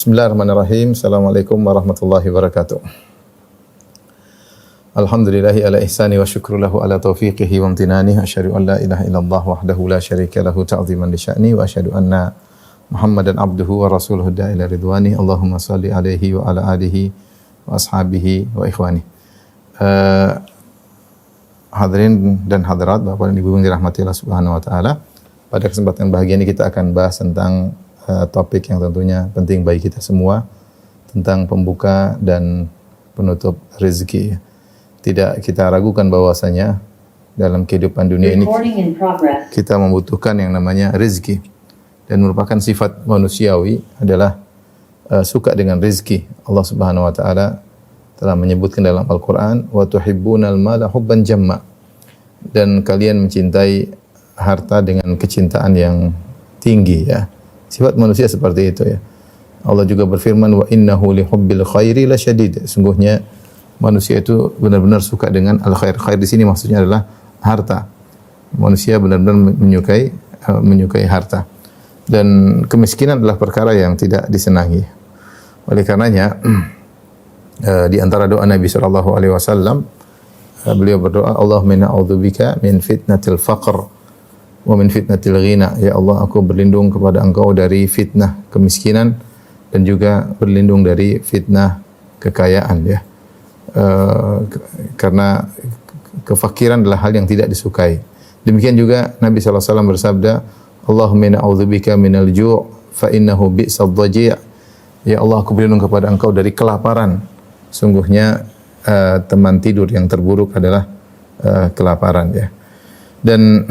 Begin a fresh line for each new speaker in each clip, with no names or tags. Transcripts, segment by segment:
Bismillahirrahmanirrahim. Assalamualaikum warahmatullahi wabarakatuh. Alhamdulillahi ala ihsani wa syukru lahu ala taufiqihi wa amtinani. Asyhadu an la ilaha illallah wahdahu la syarika lahu ta'ziman li sya'ni wa asyhadu anna Muhammadan abduhu wa rasuluhu da'ila ridwani. Allahumma salli alaihi wa ala alihi wa ashabihi wa ikhwani. Hadirin dan hadirat, Bapak dan Ibu yang dirahmati Allah Subhanahu wa taala. Pada kesempatan bahagia ini kita akan bahas tentang topik yang tentunya penting bagi kita semua, tentang pembuka dan penutup rezeki. Tidak kita ragukan bahwasanya dalam kehidupan dunia ini kita membutuhkan yang namanya rezeki, dan merupakan sifat manusiawi adalah suka dengan rezeki. Allah Subhanahu wa taala telah menyebutkan dalam Al-Qur'an, wa tuhibbunal mala hubban jamma, dan kalian mencintai harta dengan kecintaan yang tinggi, ya. Sifat manusia seperti itu, ya. Allah juga berfirman, wa innahu lihubbil khairi lasyadid. Sungguhnya manusia itu benar-benar suka dengan al-khair. Khair di sini maksudnya adalah harta. Manusia benar-benar menyukai harta. Dan kemiskinan adalah perkara yang tidak disenangi. Oleh karenanya di antara doa Nabi sallallahu alaihi wasallam, beliau berdoa, Allahumma inna a'udzubika min fitnatil faqr wa min fitnatil ghina. Ya Allah, aku berlindung kepada Engkau dari fitnah kemiskinan dan juga berlindung dari fitnah kekayaan, ya. Karena kefakiran adalah hal yang tidak disukai. Demikian juga Nabi sallallahu alaihi wasallam bersabda, Allahumma inna a'udzubika minal ju' fa innahu bi'sad dhaji'. Ya Allah, aku berlindung kepada Engkau dari kelaparan. Sungguhnya teman tidur yang terburuk adalah kelaparan, ya. Dan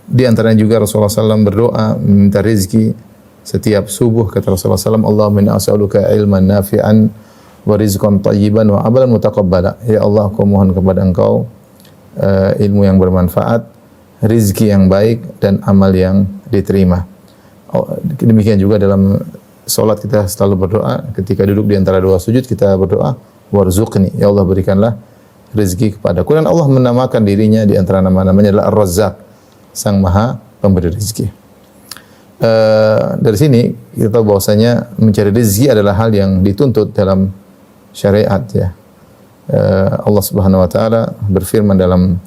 di antaranya juga Rasulullah SAW berdoa meminta rezeki setiap subuh. Kata Rasulullah SAW, Allahumma inna as'aluka ilman nafi'an wa rizqan tayyiban wa amalan mutaqabbala. Ya Allah, aku mohon kepada Engkau ilmu yang bermanfaat, rezeki yang baik, dan amal yang diterima. Demikian juga dalam salat kita selalu berdoa. Ketika duduk di antara dua sujud kita berdoa, warzuqni, ya Allah berikanlah rezeki kepadaku. Dan Allah menamakan dirinya di antara nama-namanya adalah Ar-Razzaq, Sang Maha Pemberi rezeki. Dari sini kita tahu bahwasanya mencari rezeki adalah hal yang dituntut dalam syariat, ya. Allah Subhanahu wa taala berfirman dalam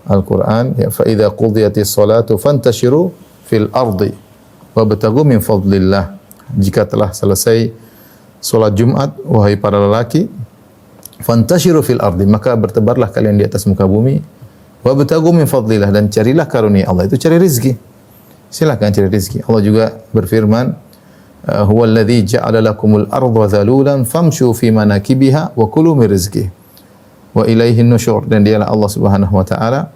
Al-Qur'an, ya, fa idza qudiyatis salatu fantashiru fil ardi wabtaghu min fadlillah. Jika telah selesai salat Jumat, wahai para lelaki, fantashiru fil ardi, maka bertebarlah kalian di atas muka bumi, wabtaghu min fadlillah, dan carilah karunia Allah, itu cari rezeki. Silakan cari rezeki. Allah juga berfirman, huwallazi ja'ala lakumul arda dhalulan famshu fi manakibiha wa kulu min rizqihi wa ilaihin nusyur. Dan dialah Allah Subhanahu wa taala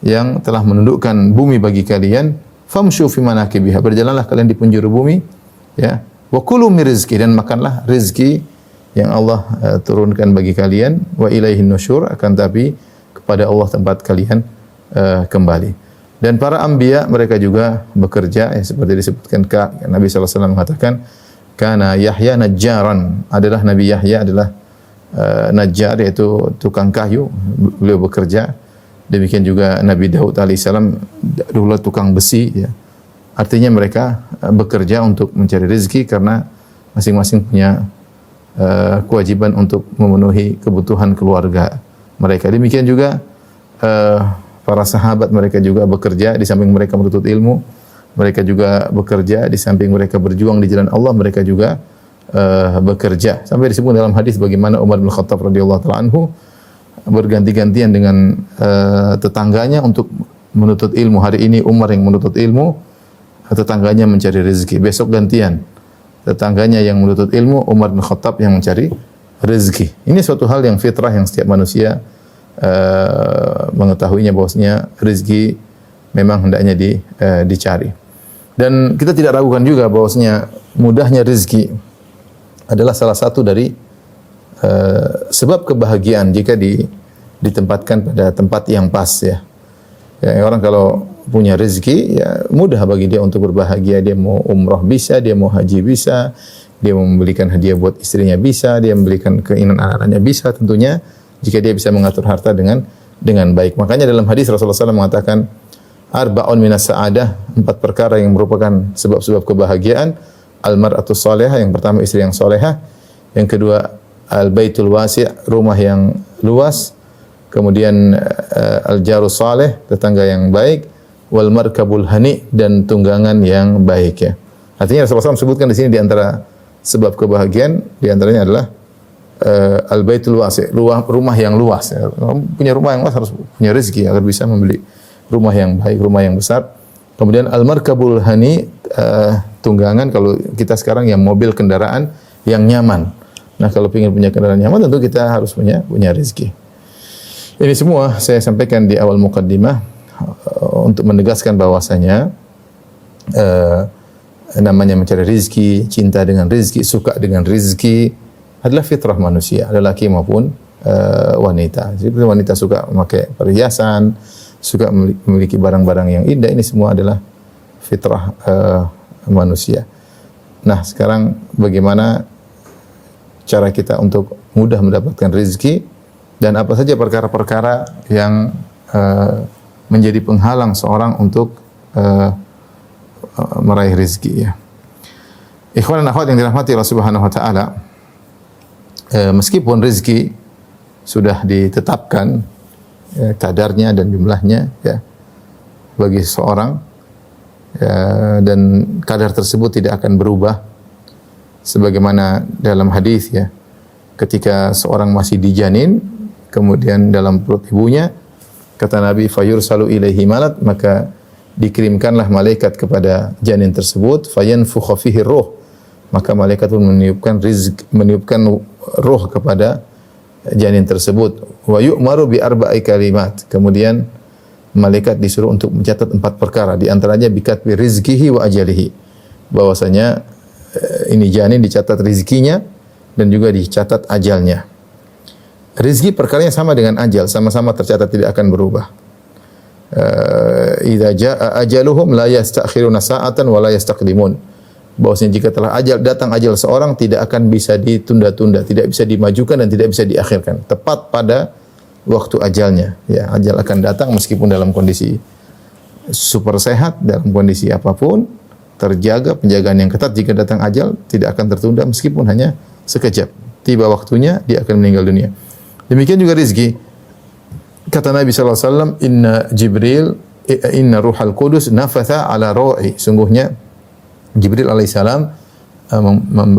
yang telah menundukkan bumi bagi kalian, famshu fi manakibiha, berjalanlah kalian di penjuru bumi, ya, wa kulu min rizqihi, dan makanlah rezeki yang Allah turunkan bagi kalian, wa ilaihin nusyur, akan tapi kepada Allah tempat kalian kembali. Dan para anbiya mereka juga bekerja, ya, seperti disebutkan Nabi sallallahu alaihi wasallam mengatakan, kana Yahya najjaran, adalah Nabi Yahya adalah najjar, yaitu tukang kayu, beliau bekerja. Demikian juga Nabi Daud alaihissalam dulu tukang besi, ya. Artinya mereka bekerja untuk mencari rezeki karena masing-masing punya kewajiban untuk memenuhi kebutuhan keluarga mereka. Demikian juga para sahabat, mereka juga bekerja di samping mereka menuntut ilmu, mereka juga bekerja di samping mereka berjuang di jalan Allah, mereka juga bekerja. Sampai disebut dalam hadis bagaimana Umar bin Khattab radhiyallahu taala anhu berganti-gantian dengan tetangganya untuk menuntut ilmu. Hari ini Umar yang menuntut ilmu, tetangganya mencari rezeki. Besok gantian, tetangganya yang menuntut ilmu, Umar bin Khattab yang mencari rezeki. Ini suatu hal yang fitrah yang setiap manusia mengetahuinya, bahwasanya rezeki memang hendaknya dicari. Dan kita tidak ragukan juga bahwasanya mudahnya rezeki adalah salah satu dari sebab kebahagiaan jika ditempatkan pada tempat yang pas, ya. Ya, orang kalau punya rezeki, ya mudah bagi dia untuk berbahagia. Dia mau umrah bisa, dia mau haji bisa, dia mau membelikan hadiah buat istrinya bisa, dia membelikan keinginan anak-anaknya bisa, tentunya jika dia bisa mengatur harta dengan baik. Makanya dalam hadis Rasulullah SAW mengatakan, arba'un minas sa'adah, 4 perkara yang merupakan sebab-sebab kebahagiaan. al-mar'atus salihah, yang pertama istri yang salihah, yang kedua al-baitul wasi', rumah yang luas, kemudian al-jarus salih, tetangga yang baik, wal markabul hani, dan tunggangan yang baik ya. Artinya Rasulullah SAW sebutkan di sini di antara sebab kebahagiaan di antaranya adalah al-baitul wasi', rumah yang luas ya. Punya rumah yang luas harus punya rezeki agar bisa membeli rumah yang baik, rumah yang besar. Kemudian al-markabul hani, tunggangan, kalau kita sekarang yang mobil, kendaraan yang nyaman. Nah, kalau ingin punya kendaraan nyaman tentu kita harus punya rezeki. Ini semua saya sampaikan di awal mukaddimah untuk menegaskan bahwasanya namanya mencari rezeki, cinta dengan rezeki, suka dengan rezeki adalah fitrah manusia, lelaki maupun wanita. Jadi wanita suka memakai perhiasan, suka memiliki barang-barang yang indah, ini semua adalah fitrah manusia. Nah, sekarang bagaimana cara kita untuk mudah mendapatkan rezeki dan apa saja perkara-perkara yang menjadi penghalang seorang untuk meraih rezeki ya. Ikhwan dan akhwat yang dirahmati Allah Subhanahu wa taala, meskipun rezeki sudah ditetapkan kadarnya dan jumlahnya ya bagi seseorang ya, dan kadar tersebut tidak akan berubah sebagaimana dalam hadis ya, ketika seorang masih dijanin kemudian dalam perut ibunya, kata Nabi fayursalu ilaihi malak, maka dikirimkanlah malaikat kepada janin tersebut, fayanfukha fihi ruh, maka malaikat pun meniupkan ruh kepada janin tersebut. Wa yu'maru bi arba'i kalimat, kemudian malaikat disuruh untuk mencatat 4 perkara, di antaranya bikatbi rizqihi wa ajalihi, bahwasanya ini janin dicatat rezekinya dan juga dicatat ajalnya. Rezeki perkaranya sama dengan ajal, sama-sama tercatat tidak akan berubah. Idza jaa ajaluhum la yastakhiruna sa'atan wa la yastaqdimun. Bahwasanya jika telah datang ajal seorang tidak akan bisa ditunda-tunda, tidak bisa dimajukan dan tidak bisa diakhirkan. Tepat pada waktu ajalnya. Ya, ajal akan datang meskipun dalam kondisi super sehat, dalam kondisi apapun, terjaga penjagaan yang ketat. Jika datang ajal tidak akan tertunda meskipun hanya sekejap. Tiba waktunya dia akan meninggal dunia. Demikian juga rezeki. Kata Nabi sallallahu alaihi wasallam, inna ruhal qudus nafatha ala ru'i. Sungguhnya Jibril alaihissalam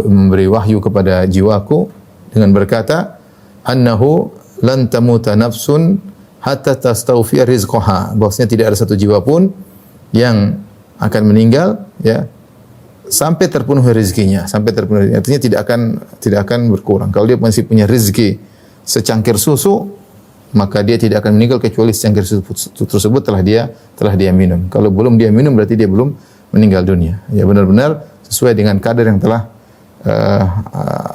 memberi wahyu kepada jiwaku dengan berkata, annahu lan tamuta nafsun hatta tastawfiya rizqaha. Bahwasanya tidak ada satu jiwa pun yang akan meninggal ya sampai terpenuhi rezekinya, sampai terpenuhi. Artinya tidak akan berkurang. Kalau dia masih punya rezeki secangkir susu, maka dia tidak akan meninggal kecuali secangkir susu tersebut telah dia minum. Kalau belum dia minum berarti dia belum meninggal dunia. Ya, benar-benar sesuai dengan kadar yang telah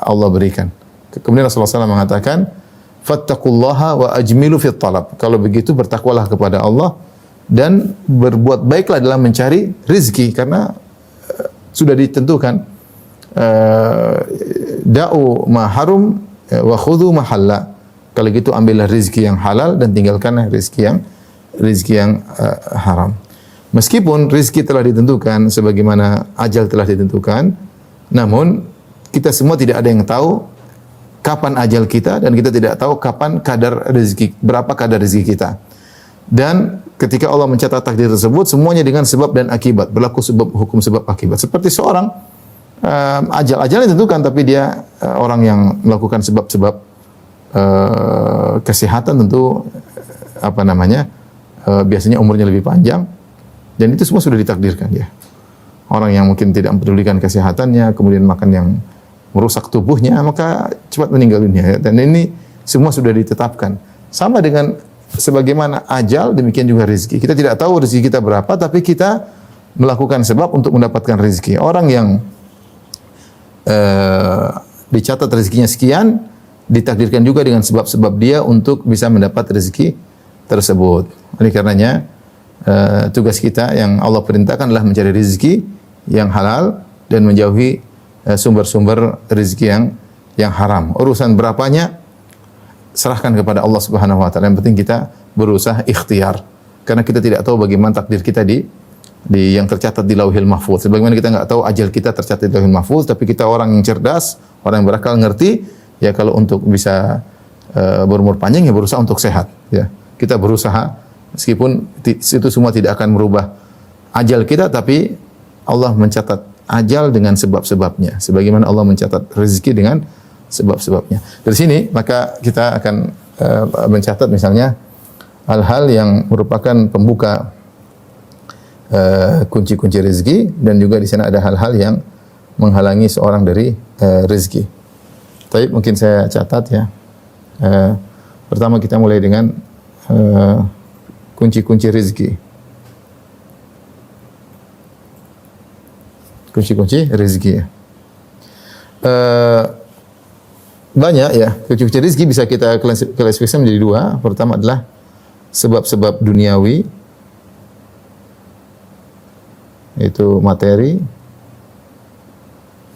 Allah berikan. Kemudian Rasulullah SAW mengatakan, fattaqullaha wa ajmilu fit talab. Kalau begitu bertakwalah kepada Allah dan berbuat baiklah dalam mencari rezeki, karena sudah ditentukan da'u ma harum wa khudhu ma halal. Kalau gitu ambillah rezeki yang halal dan tinggalkanlah rezeki yang haram. Meskipun rezeki telah ditentukan sebagaimana ajal telah ditentukan, namun kita semua tidak ada yang tahu kapan ajal kita dan kita tidak tahu kapan kadar rezeki, berapa kadar rezeki kita. Dan ketika Allah mencatat takdir tersebut, semuanya dengan sebab dan akibat, berlaku hukum sebab akibat. Seperti seorang ajalnya ditentukan, tapi dia orang yang melakukan sebab-sebab kesehatan tentu biasanya umurnya lebih panjang, dan itu semua sudah ditakdirkan ya. Orang yang mungkin tidak mempedulikan kesehatannya, kemudian makan yang merusak tubuhnya, maka cepat meninggal dunia. Dan ini semua sudah ditetapkan. Sama dengan sebagaimana ajal, demikian juga rezeki. Kita tidak tahu rezeki kita berapa, tapi kita melakukan sebab untuk mendapatkan rezeki. Orang yang dicatat rezekinya sekian, ditakdirkan juga dengan sebab-sebab dia untuk bisa mendapat rezeki tersebut. Oleh karenanya, tugas kita yang Allah perintahkan adalah mencari rezeki yang halal dan menjauhi sumber-sumber rezeki yang haram. Urusan berapanya serahkan kepada Allah Subhanahu wa taala. Yang penting kita berusaha ikhtiar, karena kita tidak tahu bagaimana takdir kita di yang tercatat di Lauhil Mahfuz. Sebagaimana kita enggak tahu ajal kita tercatat di Lauhil Mahfuz, tapi kita orang yang cerdas, orang yang berakal ngerti, ya kalau untuk bisa berumur panjang ya berusaha untuk sehat, ya. Kita berusaha meskipun itu semua tidak akan merubah ajal kita, tapi Allah mencatat ajal dengan sebab-sebabnya. Sebagaimana Allah mencatat rezeki dengan sebab-sebabnya. Dari sini maka kita akan mencatat misalnya hal-hal yang merupakan pembuka kunci-kunci rezeki, dan juga di sana ada hal-hal yang menghalangi seorang dari rezeki. Tapi mungkin saya catat ya. Pertama kita mulai dengan kunci-kunci rezeki. Kunci-kunci rezeki. Banyak ya, kunci-kunci rezeki bisa kita klasifikasi menjadi dua. Pertama adalah sebab-sebab duniawi, yaitu materi.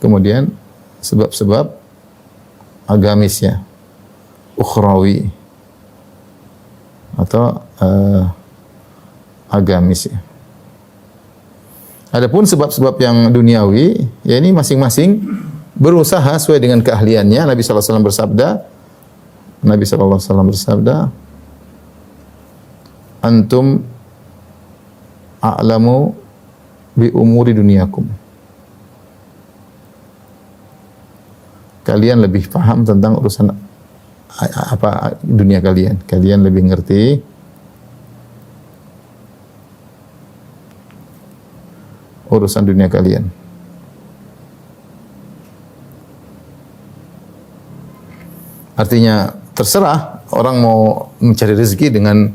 Kemudian sebab-sebab agamis ya, ukhrawi atau agamis ya. Adapun sebab-sebab yang duniawi, ya ini masing-masing berusaha sesuai dengan keahliannya. Nabi sallallahu alaihi wasallam bersabda, Nabi sallallahu alaihi wasallam bersabda, "Antum a'lamu bi umuri dunyakum." Kalian lebih paham tentang urusan apa dunia kalian. Kalian lebih ngerti urusan dunia kalian. Artinya terserah orang mau mencari rezeki dengan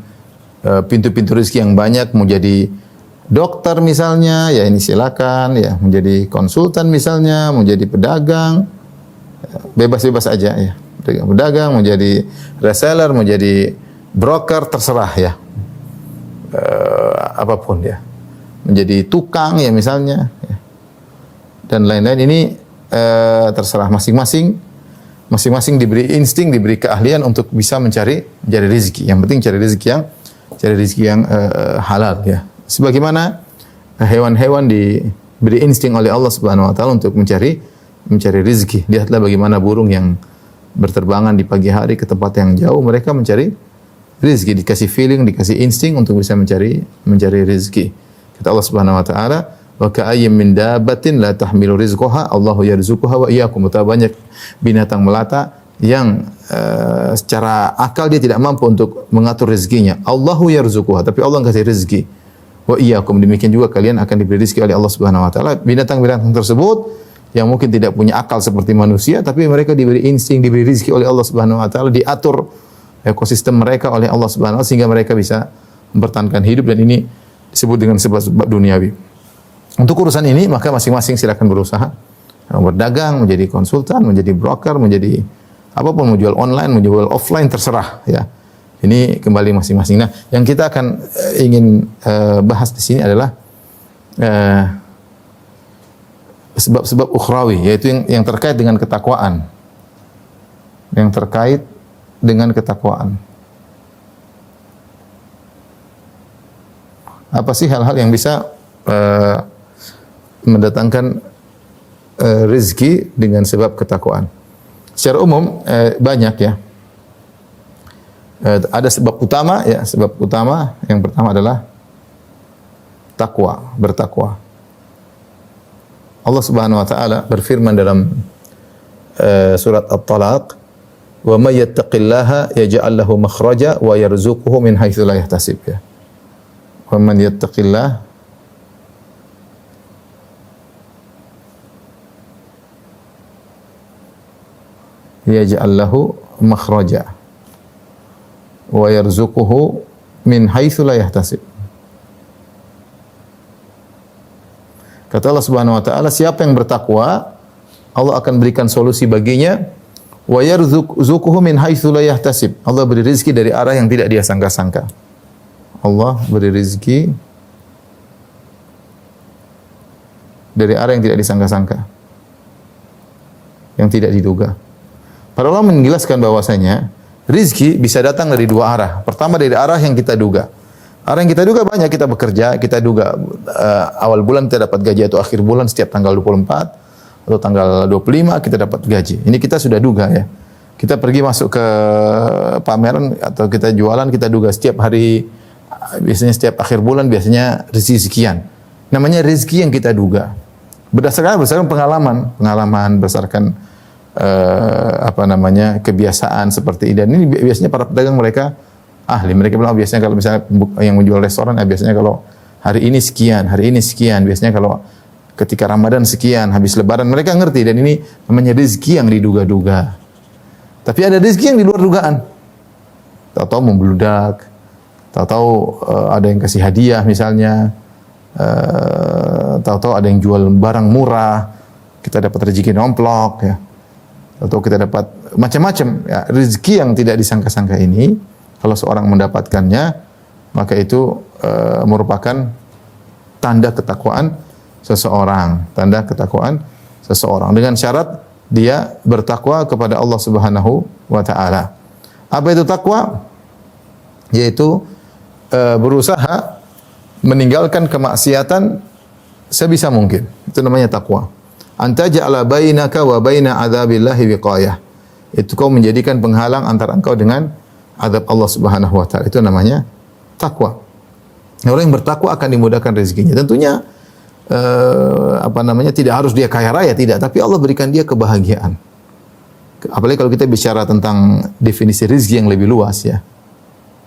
pintu-pintu rezeki yang banyak, mau jadi dokter misalnya, ya ini silakan ya, menjadi konsultan misalnya, mau jadi pedagang, bebas-bebas aja ya. Pedagang, mau jadi reseller, mau jadi broker, terserah ya. Apapun ya. Menjadi tukang ya misalnya ya. Dan lain-lain ini terserah masing-masing diberi insting, diberi keahlian untuk bisa mencari rezeki. Yang penting cari rezeki yang halal ya. Sebagaimana hewan-hewan diberi insting oleh Allah Subhanahu wa taala untuk mencari rezeki. Lihatlah bagaimana burung yang berterbangan di pagi hari ke tempat yang jauh, mereka mencari rezeki, dikasih feeling, dikasih insting untuk bisa mencari rezeki. Kata Allah Subhanahu wa taala, "Wa ka'ayyim min dabbatin la tahmilu rizqaha, Allahu yarzuquha wa iyyakum." Betapa banyak binatang melata yang secara akal dia tidak mampu untuk mengatur rezekinya. Allahu yarzuquha, tapi Allah kasih rezeki. Wa iyyakum, demikian juga kalian akan diberi rezeki oleh Allah Subhanahu wa taala. Binatang-binatang tersebut yang mungkin tidak punya akal seperti manusia, tapi mereka diberi insting, diberi rezeki oleh Allah Subhanahu wa taala, diatur ekosistem mereka oleh Allah Subhanahu wa taala sehingga mereka bisa mempertahankan hidup, dan ini disebut dengan sebab-sebab duniawi. Untuk urusan ini maka masing-masing silakan berusaha berdagang, menjadi konsultan, menjadi broker, menjadi apapun, mau jual online, mau jual offline, terserah ya. Ini kembali masing-masing. Nah, yang kita akan ingin bahas di sini adalah sebab-sebab ukhrawi, yaitu yang terkait dengan ketakwaan. Yang terkait dengan ketakwaan. Apa sih hal-hal yang bisa mendatangkan rezeki dengan sebab ketakwaan? Secara umum banyak ya. Ada sebab utama ya, sebab utama yang pertama adalah takwa, bertakwa. Allah Subhanahu wa taala berfirman dalam surat At-Talaq, "Wa may yattaqillaha yaj'al lahu makhraja wa yarzuquhu min haitsu la yahtasib." Ya. Wa man yattaqillah yaj'al lahu makhraja wa yarzuquhu min haitsu la yahtasib. Kata Allah Subhanahu wa taala, siapa yang bertakwa, Allah akan berikan solusi baginya. Wa yarzuquhu min haitsu la yahtasib. Allah beri rezeki dari arah yang tidak dia sangka-sangka. Allah beri rezeki dari arah yang tidak disangka-sangka, yang tidak diduga. Para ulama menjelaskan bahwasanya rezeki bisa datang dari dua arah. Pertama dari arah yang kita duga. Orang yang kita duga banyak, kita bekerja, kita duga awal bulan kita dapat gaji atau akhir bulan setiap tanggal 24 atau tanggal 25 kita dapat gaji. Ini kita sudah duga ya. Kita pergi masuk ke pameran atau kita jualan, kita duga setiap hari, biasanya setiap akhir bulan biasanya rezeki sekian. Namanya rezeki yang kita duga. Berdasarkan pengalaman, berdasarkan kebiasaan seperti ini. Dan ini biasanya para pedagang mereka ahli. Mereka bilang biasanya kalau misalnya yang menjual restoran, biasanya kalau hari ini sekian, biasanya kalau ketika Ramadan sekian, habis Lebaran, mereka ngerti. Dan ini namanya rezeki yang diduga-duga. Tapi ada rezeki yang di luar dugaan. Tahu-tahu membludak, tahu-tahu ada yang kasih hadiah misalnya, tahu-tahu ada yang jual barang murah, kita dapat rezeki nomplok, ya. Tahu-tahu kita dapat macam-macam. Ya, rezeki yang tidak disangka-sangka ini, kalau seorang mendapatkannya, maka itu merupakan tanda ketakwaan seseorang, dengan syarat dia bertakwa kepada Allah Subhanahu wa taala. Apa itu takwa? Yaitu berusaha meninggalkan kemaksiatan sebisa mungkin. Itu namanya takwa. Anta ja'ala bainaka wa baina adzabillahi wiqayah. Itu kau menjadikan penghalang antara engkau dengan azab Allah Subhanahu wa taala. Itu namanya takwa. Orang yang bertakwa akan dimudahkan rezekinya. Tentunya tidak harus dia kaya raya, tidak, tapi Allah berikan dia kebahagiaan. Apalagi kalau kita bicara tentang definisi rezeki yang lebih luas ya.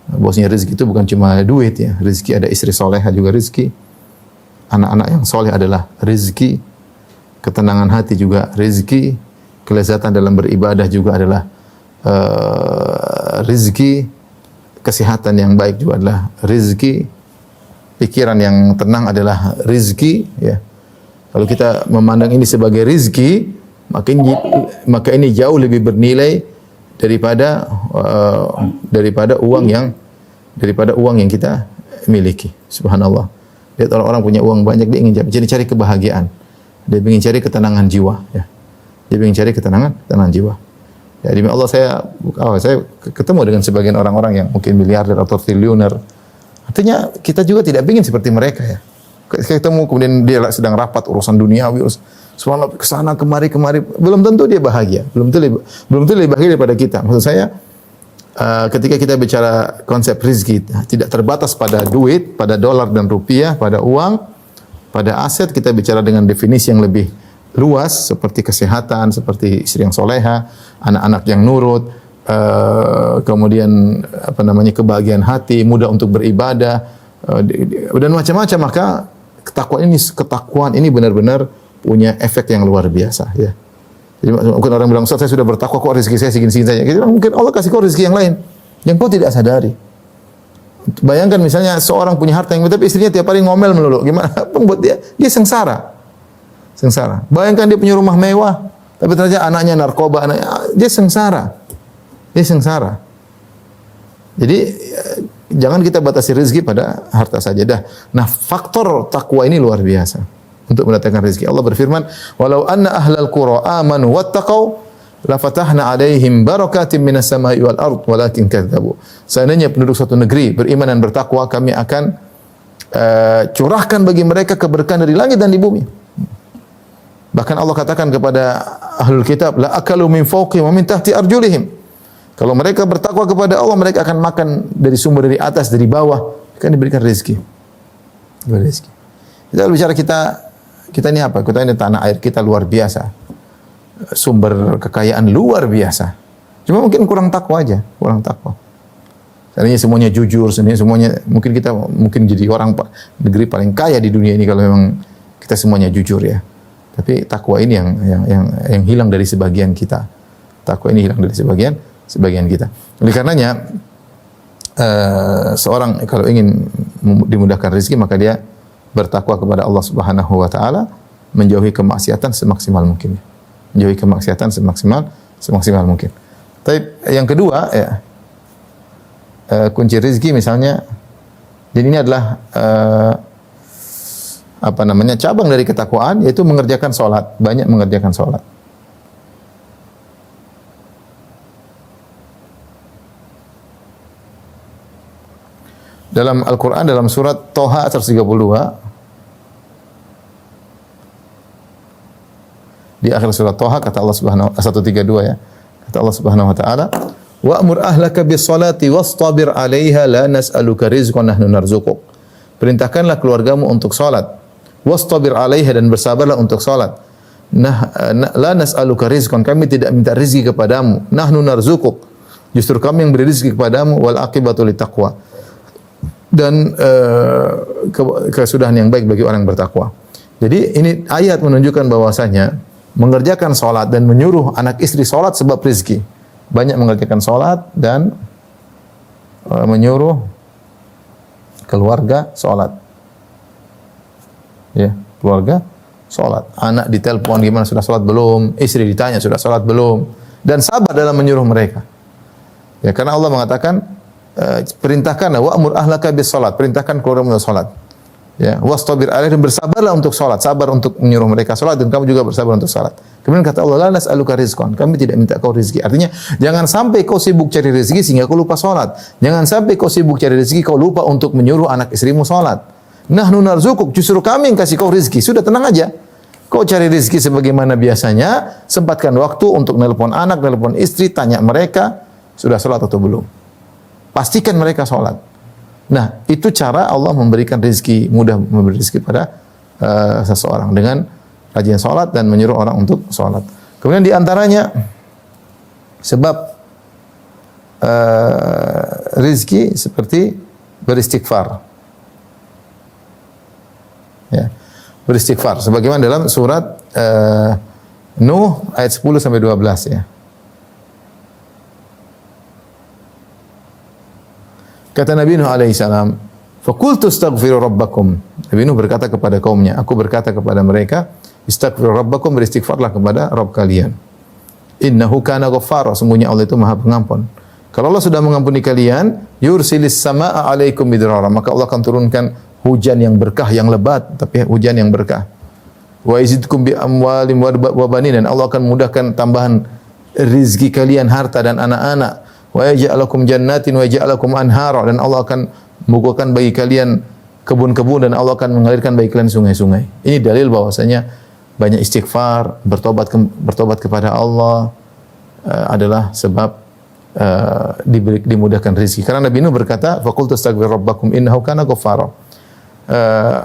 Bahwasanya rezeki itu bukan cuma duit ya. Rezeki ada istri solehah juga rezeki. Anak-anak yang soleh adalah rezeki. Ketenangan hati juga rezeki. Kelezatan dalam beribadah juga adalah rezeki. Kesehatan yang baik juga adalah rezeki. Pikiran yang tenang adalah rizki, ya. Kalau kita memandang ini sebagai rizki, maka ini jauh lebih bernilai daripada uang yang kita miliki. Subhanallah. Lihat orang-orang punya uang banyak, dia ingin cari kebahagiaan. Dia ingin cari ketenangan jiwa, ya. Dia ingin cari ketenangan jiwa. Ya, demi Allah saya ketemu dengan sebagian orang-orang yang mungkin miliarder atau triliuner. Artinya kita juga tidak ingin seperti mereka ya. Ketemu kemudian dia sedang rapat urusan duniawi, subhanallah kesana kemari, belum tentu dia bahagia, belum tentu lebih bahagia daripada kita. Maksud saya ketika kita bicara konsep rezeki tidak terbatas pada duit, pada dolar dan rupiah, pada uang, pada aset, kita bicara dengan definisi yang lebih luas seperti kesehatan, seperti istri yang soleha, anak-anak yang nurut. Kemudian kebahagiaan hati, mudah untuk beribadah dan macam-macam, maka ketakwaan ini benar-benar punya efek yang luar biasa ya. Jadi mungkin orang bilang, "Ustaz, saya sudah bertakwa kok rezeki saya segini-segini saja." Mungkin Allah kasih kau rezeki yang lain yang kau tidak sadari. Bayangkan misalnya seorang punya harta yang tapi istrinya tiap hari ngomel melulu. Gimana? Membuat dia sengsara. Bayangkan dia punya rumah mewah tapi ternyata anaknya narkoba, dia sengsara. Jadi jangan kita batasi rezeki pada harta saja dah. Nah, faktor takwa ini luar biasa untuk mendatangkan rezeki. Allah berfirman, "Walau anna ahlal qura amanu wattaqau la fatahna 'alaihim barakatim minas sama'i wal ard walakin kadzdzabu." Seandainya penduduk suatu negeri beriman dan bertakwa, kami akan curahkan bagi mereka keberkahan dari langit dan di bumi. Bahkan Allah katakan kepada ahlul kitab, "La akalu min fawqihim wa min tahti arjulihim." Kalau mereka bertakwa kepada Allah, mereka akan makan dari sumber dari atas, dari bawah, akan diberikan rezeki. Kita bicara kita ini apa? Kita ini tanah air kita luar biasa. Sumber kekayaan luar biasa. Cuma mungkin kurang takwa aja, Seandainya semuanya jujur, semuanya mungkin jadi negeri paling kaya di dunia ini kalau memang kita semuanya jujur ya. Tapi takwa ini yang hilang dari sebagian kita. Sebagian kita. Oleh karenanya seorang kalau ingin dimudahkan rezeki, maka dia bertakwa kepada Allah Subhanahu wa taala, menjauhi kemaksiatan semaksimal mungkin. Semaksimal mungkin. Tapi yang kedua ya, kunci rezeki misalnya, jadi ini adalah cabang dari ketakwaan, yaitu mengerjakan salat, banyak mengerjakan salat. Dalam Al-Qur'an dalam surat Thaha 132 di akhir surat Thaha kata Allah Subhanahu 132 ya. Kata Allah Subhanahu wa taala, "Wa'mur ahlaka bis-shalati wastabir 'alaiha la nas'aluka rizqan nahnu narzuquk." Perintahkanlah keluargamu untuk salat. Wastabir 'alaiha dan bersabarlah untuk salat. La nas'aluka rizqan, kami tidak minta rezeki kepadamu. Nahnu narzuquk. Justru kami yang beri rezeki kepadamu, wal aqibatu littaqwa. Dan kesudahan yang baik bagi orang yang bertakwa. Jadi ini ayat menunjukkan bahwasanya mengerjakan salat dan menyuruh anak istri salat sebab rezeki. Banyak mengerjakan salat dan menyuruh keluarga salat. Ya, keluarga salat. Anak ditelepon gimana, sudah salat belum? Istri ditanya sudah salat belum? Dan sabar dalam menyuruh mereka. Ya, karena Allah mengatakan perintahkan wa'mur ahlaka bis salat, perintahkan keluargamu untuk salat. Ya, wastabir alaihi, dan bersabarlah untuk salat, sabar untuk menyuruh mereka salat dan kamu juga bersabar untuk salat. Kemudian kata Allah, la nas'aluka rizqan, kami tidak minta kau rezeki. Artinya, jangan sampai kau sibuk cari rezeki sehingga kau lupa salat. Jangan sampai kau sibuk cari rezeki kau lupa untuk menyuruh anak istrimu salat. Nahnu narzuquk, justru kami yang kasih kau rezeki. Sudah tenang aja. Kau cari rezeki sebagaimana biasanya, sempatkan waktu untuk nelpon anak, nelpon istri, tanya mereka sudah salat atau belum. Pastikan mereka salat. Nah, itu cara Allah memberikan rezeki, mudah memberi rezeki pada seseorang dengan rajin salat dan menyuruh orang untuk salat. Kemudian di antaranya sebab rezeki seperti beristighfar. Ya, beristighfar sebagaimana dalam surat Nuh ayat 10 sampai 12 ya. Kata Nabi Nuh alaihi salam, "Faqultu astaghfiru rabbakum." Nabi Nuh berkata kepada kaumnya, aku berkata kepada mereka, "Istaghfiru rabbakum," beristighfarlah kepada Rabb kalian. "Innahu kana ghaffara," sungguhnya Allah itu Maha Pengampun. Kalau Allah sudah mengampuni kalian, yursilis samaa'a 'alaikum midrara, maka Allah akan turunkan hujan yang berkah, yang lebat, tapi hujan yang berkah. Wa yazidkum bi amwalin wa banin, dan Allah akan mudahkan tambahan rezeki kalian, harta dan anak-anak. Wa yaj'alakum jannatin wa yaj'alakum anhara, dan Allah akan membukakan bagi kalian kebun-kebun dan Allah akan mengalirkan bagi kalian sungai-sungai. Ini dalil bahwasanya banyak istighfar, bertobat kepada Allah adalah sebab dimudahkan rezeki. Karena Nabi Nuh berkata, "Faqultu astaghfiru rabbakum innahu kana ghaffara."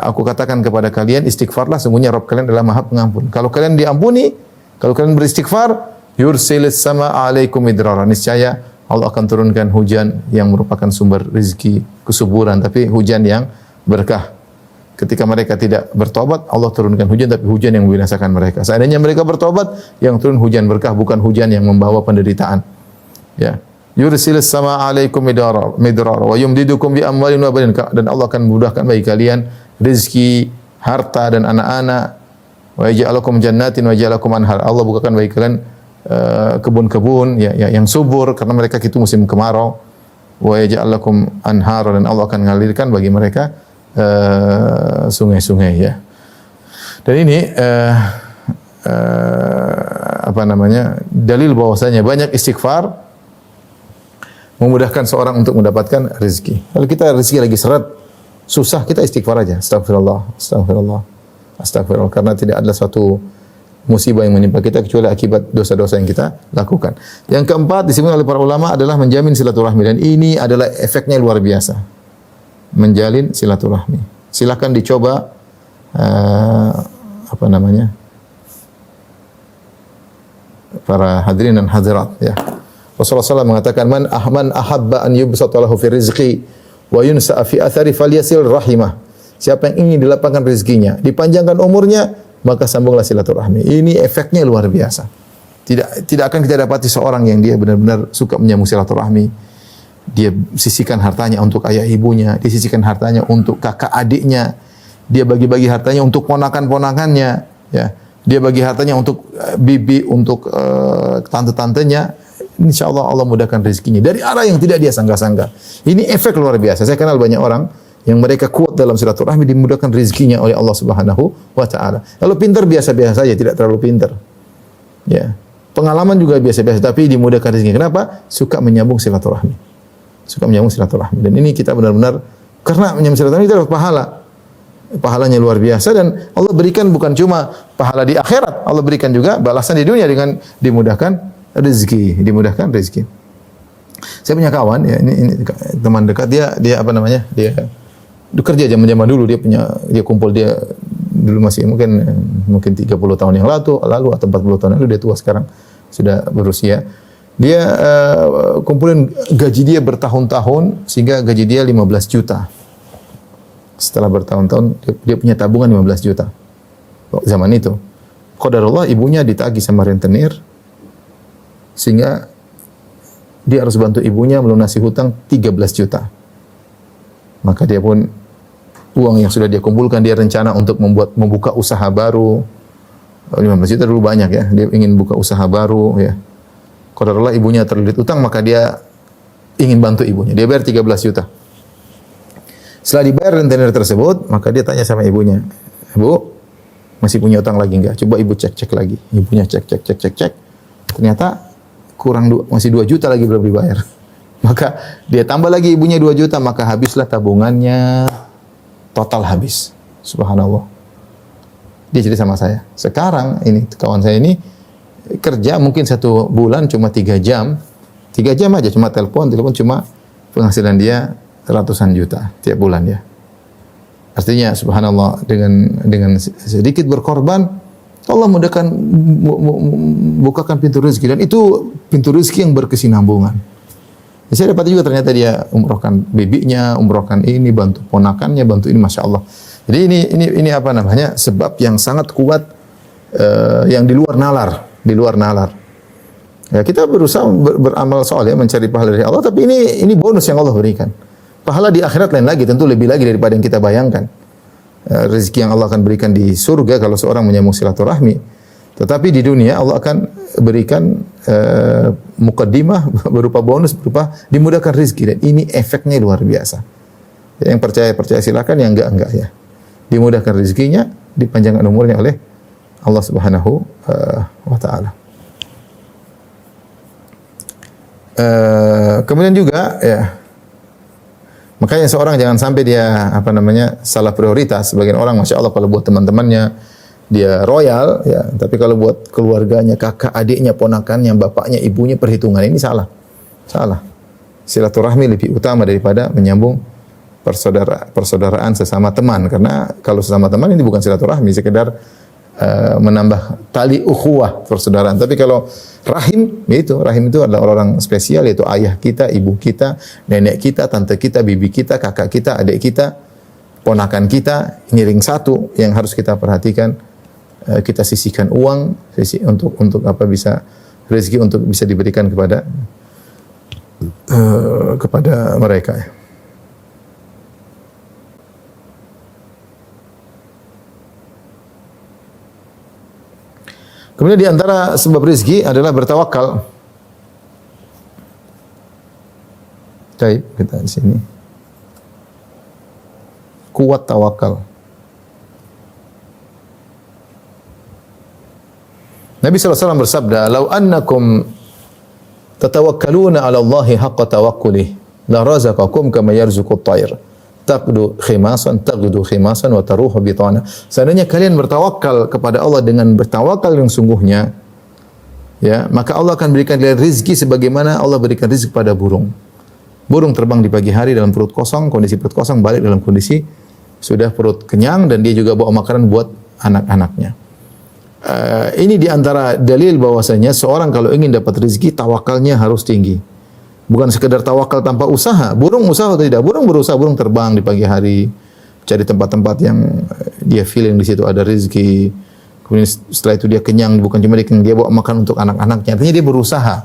Aku katakan kepada kalian, istighfarlah, sungguhnya Rabb kalian adalah Maha Pengampun. Kalau kalian diampuni, kalau kalian beristighfar, yursilis samaa'a 'alaikum midrara, niscaya Allah akan turunkan hujan yang merupakan sumber rezeki, kesuburan, tapi hujan yang berkah. Ketika mereka tidak bertobat, Allah turunkan hujan, tapi hujan yang membinasakan mereka. Seandainya mereka bertobat, yang turun hujan berkah, bukan hujan yang membawa penderitaan. Ya. Yursilis samaa'a 'alaikum midrara wa yumdidukum bi amwalin wa banin, dan Allah akan memudahkan bagi kalian rezeki, harta dan anak-anak. Wa yaj'alakum jannatin wa yaj'alakum anhar, Allah bukakan bagi kalian kebun-kebun yang subur karena mereka itu musim kemarau. Wa yaj'alakum anhar, dan Allah akan mengalirkan bagi mereka sungai-sungai ya. Dan ini dalil bahwasanya banyak istighfar memudahkan seorang untuk mendapatkan rezeki. Kalau kita rezeki lagi seret, susah, kita istighfar aja. Astagfirullah, astagfirullah, astagfirullah, karena tidak ada suatu musibah yang menimpa kita kecuali akibat dosa-dosa yang kita lakukan. Yang keempat disebut oleh para ulama adalah menjamin silaturahmi, dan ini adalah efeknya luar biasa. Menjalin silaturahmi. Silakan dicoba para hadirin dan hadirat ya. Rasulullah SAW mengatakan, man ahabba an yubsata lahu fi rizqi wa yunsa'a fi athari falyasil rahimah. Siapa yang ingin dilapangkan rezekinya, dipanjangkan umurnya, maka sambunglah silaturahmi. Ini efeknya luar biasa. Tidak akan kita dapati seorang yang dia benar-benar suka menyambung silaturahmi. Dia sisihkan hartanya untuk ayah ibunya, dia sisihkan hartanya untuk kakak adiknya, dia bagi-bagi hartanya untuk ponakan-ponakannya, ya. Dia bagi hartanya untuk bibi, untuk tante-tantenya. Insyaallah Allah mudahkan rezekinya dari arah yang tidak dia sangka-sangka. Ini efek luar biasa. Saya kenal banyak orang yang mereka kuat dalam silaturahmi, dimudahkan rezekinya oleh Allah Subhanahu wa taala. Kalau pintar biasa-biasa saja, tidak terlalu pintar. Ya. Pengalaman juga biasa-biasa, tapi dimudahkan rezekinya. Kenapa? Suka menyambung silaturahmi. Suka menyambung silaturahmi. Dan ini kita benar-benar Karena menyembelih setan itu dapat pahala. Pahalanya luar biasa dan Allah berikan bukan cuma pahala di akhirat, Allah berikan juga balasan di dunia dengan dimudahkan rezeki. Saya punya kawan ya, ini teman dekat dia apa namanya? Dia kerja zaman-zaman dulu dia kumpul dia dulu masih mungkin 30 tahun yang lalu atau 40 tahun lalu, dia tua sekarang sudah berusia. Dia kumpulin gaji dia bertahun-tahun sehingga gaji dia 15 juta. Setelah bertahun-tahun dia punya tabungan 15 juta. Zaman itu. Qadarullah ibunya ditagih sama rentenir sehingga dia harus bantu ibunya melunasi hutang 13 juta. Maka dia pun uang yang sudah dia kumpulkan dia rencana untuk membuka usaha baru. 15 juta dulu banyak ya. Dia ingin buka usaha baru ya. Qadarullah ibunya terlilit utang maka dia ingin bantu ibunya. Dia bayar 13 juta. Setelah dibayar rentenir tersebut, maka dia tanya sama ibunya, "Bu, masih punya utang lagi enggak? Coba ibu cek lagi." Ibunya cek. Ternyata masih 2 juta lagi belum dibayar. Maka dia tambah lagi ibunya 2 juta, maka habislah tabungannya, total habis. Subhanallah. Dia cerita sama saya. Sekarang ini kawan saya ini kerja mungkin 1 bulan cuma 3 jam. 3 jam aja cuma telepon cuma penghasilan dia ratusan juta tiap bulan ya. Artinya subhanallah dengan sedikit berkorban Allah mudahkan bukakan pintu rezeki dan itu pintu rezeki yang berkesinambungan. Saya dapat juga ternyata dia umrohkan bibinya, umrohkan ini, bantu ponakannya, bantu ini, masya Allah. Jadi ini apa namanya sebab yang sangat kuat yang di luar nalar. Ya, kita berusaha beramal soleh mencari pahala dari Allah, tapi ini bonus yang Allah berikan. Pahala di akhirat lain lagi, tentu lebih lagi daripada yang kita bayangkan. Rezeki yang Allah akan berikan di surga kalau seorang menyambung silaturahmi. Tetapi di dunia Allah akan berikan mukaddimah berupa bonus, berupa dimudahkan rezeki dan ini efeknya luar biasa. Yang percaya silakan, yang enggak ya. Dimudahkan rezekinya, dipanjangkan umurnya oleh Allah Subhanahu wa taala. Kemudian juga ya, makanya seorang jangan sampai dia salah prioritas. Sebagian orang masya Allah kalau buat teman-temannya dia royal ya, tapi kalau buat keluarganya, kakak, adiknya, ponakannya, bapaknya, ibunya, perhitungan ini salah. Silaturahmi lebih utama daripada menyambung persaudaraan sesama teman, karena kalau sesama teman ini bukan silaturahmi, sekedar menambah tali ukhuwah persaudaraan. Tapi kalau rahim itu adalah orang spesial, yaitu ayah kita, ibu kita, nenek kita, tante kita, bibi kita, kakak kita, adik kita, ponakan kita. Ini ring satu yang harus kita perhatikan. Kita sisihkan uang untuk bisa rezeki untuk bisa diberikan kepada mereka. Kemudian di antara sebab rezeki adalah bertawakal. Baik, kita di sini. Kuat tawakal. Nabi SAW bersabda, "Lau annakum tatawakkaluna 'ala Allahi haqqa tawakkulih, la razaqakum kama yarzuqut tayr. Taghdu khimasan wa taruhu bitana." Seandainya kalian bertawakal kepada Allah dengan bertawakal yang sungguhnya, ya, maka Allah akan berikan kalian rezeki sebagaimana Allah berikan rezeki kepada burung. Burung terbang di pagi hari dalam perut kosong, kondisi perut kosong, balik dalam kondisi sudah perut kenyang dan dia juga bawa makanan buat anak-anaknya. Ini di antara dalil bahwasanya seorang kalau ingin dapat rezeki tawakalnya harus tinggi. Bukan sekedar tawakal tanpa usaha. Burung usaha atau tidak? Burung berusaha, burung terbang di pagi hari, cari tempat-tempat yang dia feeling di situ ada rezeki. Kemudian setelah itu dia kenyang, bukan cuma dia bawa makan untuk anak-anaknya. Artinya dia berusaha.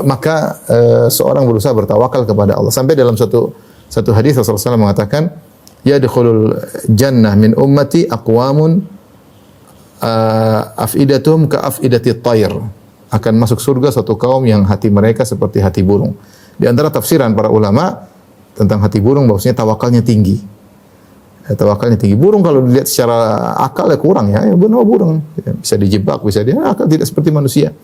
Maka seorang berusaha bertawakal kepada Allah. Sampai dalam satu hadis Rasulullah SAW mengatakan, "Yadkhulul jannah min ummati aqwamun afidatum ka afidati tayr." Akan masuk surga suatu kaum yang hati mereka seperti hati burung. Di antara tafsiran para ulama tentang hati burung bahwasanya tawakalnya tinggi. Tawakalnya tinggi. Burung kalau dilihat secara akal ya kurang ya. Benar burung bisa dijebak, bisa dia akal tidak seperti manusia.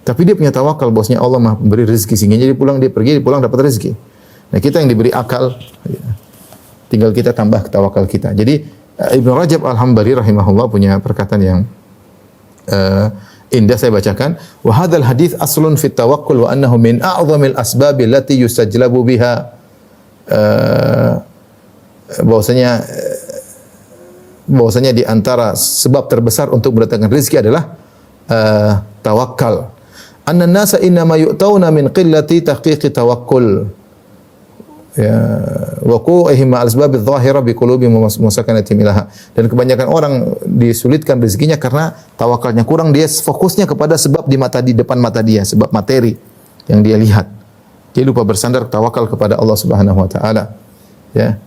Tapi dia punya tawakal bahwasanya Allah Maha memberi rezeki sehingga dia pergi pulang dapat rezeki. Nah, kita yang diberi akal, tinggal kita tambah tawakal kita. Jadi Ibnu Rajab Al-Hambali rahimahullah punya perkataan yang indah, saya bacakan. Wa hadzal hadits aslun fit tawakkul wa annahu min a'zamil asbab allati yustajlabu biha. Bahwasanya di antara sebab terbesar untuk mendatangkan rezeki adalah tawakal. Anna an-nasa innama yu'tauna min qillati tahqiqi tawakkul. Ya, waqu'ihim al-asbab adh-dhahira bi qulubihim wa musakanatihim ilaha. Dan kebanyakan orang disulitkan rezekinya karena tawakalnya kurang, dia fokusnya kepada sebab di depan mata dia, sebab materi yang dia lihat. Dia lupa bersandar tawakal kepada Allah Subhanahu wa taala. Ya.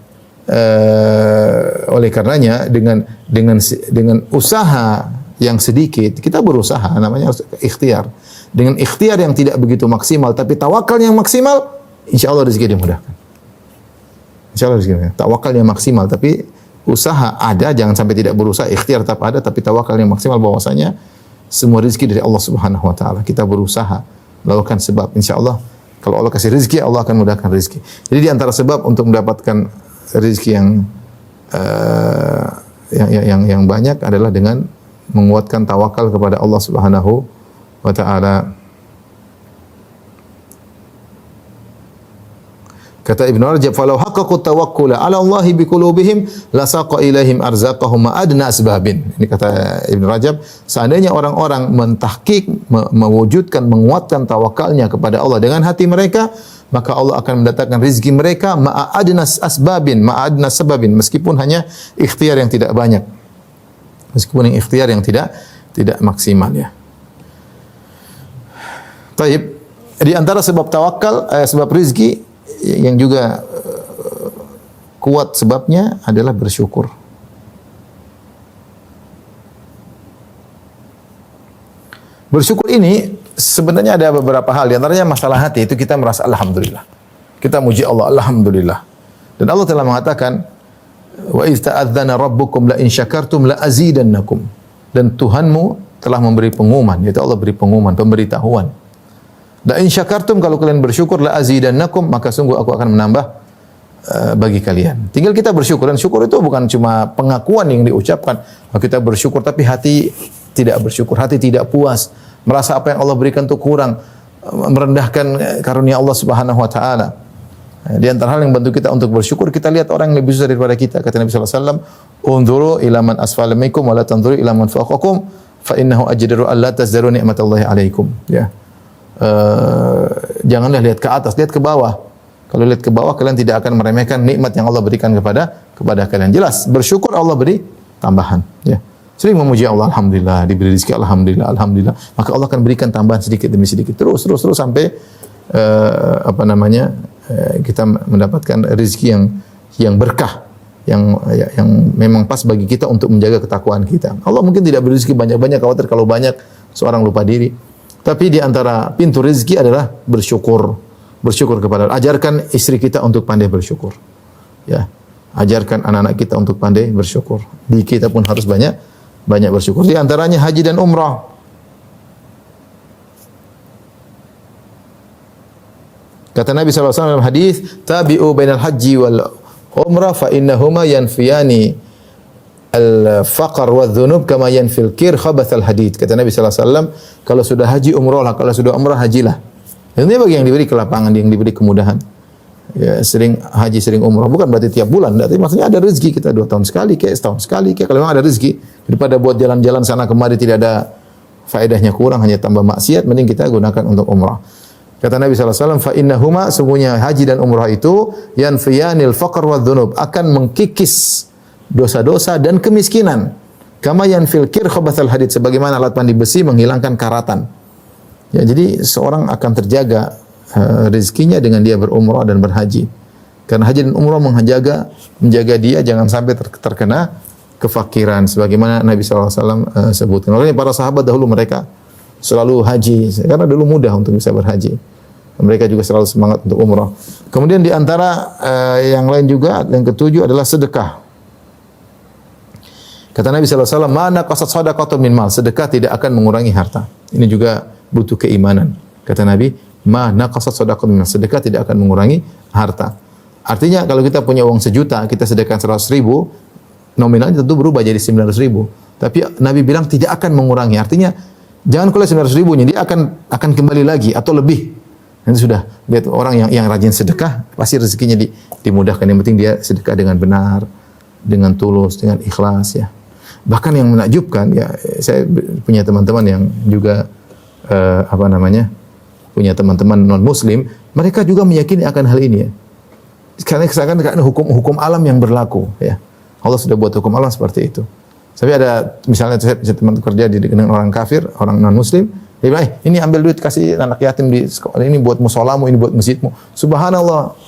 Oleh karenanya dengan usaha yang sedikit, kita berusaha, namanya ikhtiar. Dengan ikhtiar yang tidak begitu maksimal tapi tawakal yang maksimal, insyaallah rezeki dimudahkan. Insyaallah rezeki. Tawakal yang maksimal tapi usaha ada, jangan sampai tidak berusaha, ikhtiar tetap ada tapi tawakal yang maksimal, bahwasanya semua rezeki dari Allah Subhanahu wa taala. Kita berusaha melakukan sebab, insyaallah kalau Allah kasih rezeki, Allah akan mudahkan rezeki. Jadi di antara sebab untuk mendapatkan rezeki yang banyak adalah dengan menguatkan tawakal kepada Allah Subhanahu wa taala. Kata Ibnu Rajab, "Falau haqqaqu tawakkula 'ala Allah bi qulubihim lasaqa ilaihim arzaqahum ma adna asbabin." Ini kata Ibnu Rajab, seandainya orang-orang mentahqiq, mewujudkan, menguatkan tawakalnya kepada Allah dengan hati mereka, maka Allah akan mendatangkan rezeki mereka ma adna asbabin, ma adna sababin, meskipun hanya ikhtiar yang tidak banyak. Meskipun yang ikhtiar yang tidak maksimal, ya. Taib, di antara sebab tawakal, sebab rezeki yang juga kuat sebabnya adalah bersyukur. Bersyukur ini sebenarnya ada beberapa hal, di antaranya masalah hati, itu kita merasa alhamdulillah. Kita muji Allah, alhamdulillah. Dan Allah telah mengatakan, wa idz ta'adzana rabbukum la in syakartum la azidannakum. Dan Tuhanmu telah memberi pengumuman, yaitu Allah beri pengumuman, pemberitahuan. La in syakartum, kalau kalian bersyukur, la azidannakum, maka sungguh aku akan menambah bagi kalian. Tinggal kita bersyukur, dan syukur itu bukan cuma pengakuan yang diucapkan. Kita bersyukur tapi hati tidak bersyukur, hati tidak puas, merasa apa yang Allah berikan itu kurang, merendahkan karunia Allah Subhanahu wa taala. Di antara hal yang bantu kita untuk bersyukur, kita lihat orang yang lebih susah daripada kita. Kata Nabi sallallahu alaihi wasallam, "Unzuru ila man asfala minkum wa la tanzuru ila man fawqakum, fa innahu ajdaru an la tazdaru ni'matallahi alaikum." Ya. Janganlah lihat ke atas, lihat ke bawah. Kalau lihat ke bawah, kalian tidak akan meremehkan nikmat yang Allah berikan kepada kalian. Jelas, bersyukur Allah beri tambahan. Ya. Sering memuji Allah, alhamdulillah, diberi rezeki, alhamdulillah, alhamdulillah. Maka Allah akan berikan tambahan sedikit demi sedikit, terus sampai kita mendapatkan rezeki yang berkah, yang memang pas bagi kita untuk menjaga ketakwaan kita. Allah mungkin tidak beri rezeki banyak-banyak, khawatir kalau banyak seorang lupa diri. Tapi di antara pintu rezeki adalah bersyukur. Bersyukur kepada Allah. Ajarkan istri kita untuk pandai bersyukur. Ya. Ajarkan anak-anak kita untuk pandai bersyukur. Di kita pun harus banyak bersyukur. Di antaranya haji dan umrah. Kata Nabi SAW dalam hadis, "Tabi'u bainal haji wal umrah fa innahuma yanfiyani al-faqr wa dhunub kama yanfil kir khabathal hadid." Kata Nabi sallallahu alaihi wasallam, kalau sudah haji umrahlah, kalau sudah umrah hajilah. Ini bagi yang diberi kelapangan, yang diberi kemudahan. Ya, sering haji, sering umrah, bukan berarti tiap bulan, tapi maksudnya ada rezeki kita 2 tahun sekali, kayak setahun sekali, kayak kalau memang ada rezeki, daripada buat jalan-jalan sana kemari tidak ada faedahnya, kurang, hanya tambah maksiat, mending kita gunakan untuk umrah. Kata Nabi sallallahu alaihi wasallam, fa innahuma, sungguhnya haji dan umrah itu yanfiyanil faqr wa dhunub, akan mengkikis dosa-dosa dan kemiskinan. Kama yanfil kir khabathal hadid, sebagaimana alat pandi besi menghilangkan karatan. Ya, jadi seorang akan terjaga rezekinya dengan dia berumrah dan berhaji. Karena haji dan umrah menjaga dia jangan sampai terkena kefakiran, sebagaimana Nabi SAW sebutkan. Oleh para sahabat dahulu, mereka selalu haji karena dulu mudah untuk bisa berhaji. Mereka juga selalu semangat untuk umrah. Kemudian di antara yang lain juga, yang ketujuh adalah sedekah. Kata Nabi SAW, "Mana qasat sadaqatun min mal." Sedekah tidak akan mengurangi harta. Ini juga butuh keimanan. Kata Nabi, ma naqasat shadaqah min sedekah tidak akan mengurangi harta. Artinya kalau kita punya uang 1 juta, kita sedekahkan 100 ribu, nominalnya tentu berubah jadi 900 ribu. Tapi Nabi bilang tidak akan mengurangi. Artinya jangan kuliah 900 ribunya, dia akan kembali lagi atau lebih. Nanti sudah lihat orang yang rajin sedekah pasti rezekinya dimudahkan. Yang penting dia sedekah dengan benar, dengan tulus, dengan ikhlas ya. Bahkan yang menakjubkan ya, saya punya teman-teman yang juga punya teman-teman non muslim, mereka juga meyakini akan hal ini ya. Karena hukum alam yang berlaku ya. Allah sudah buat hukum alam seperti itu. Tapi ada misalnya saya teman kerja dengan orang kafir, orang non muslim, dia bilang, ini ambil duit kasih anak yatim di sekolah, ini buat musolamu, ini buat masjidmu. Subhanallah.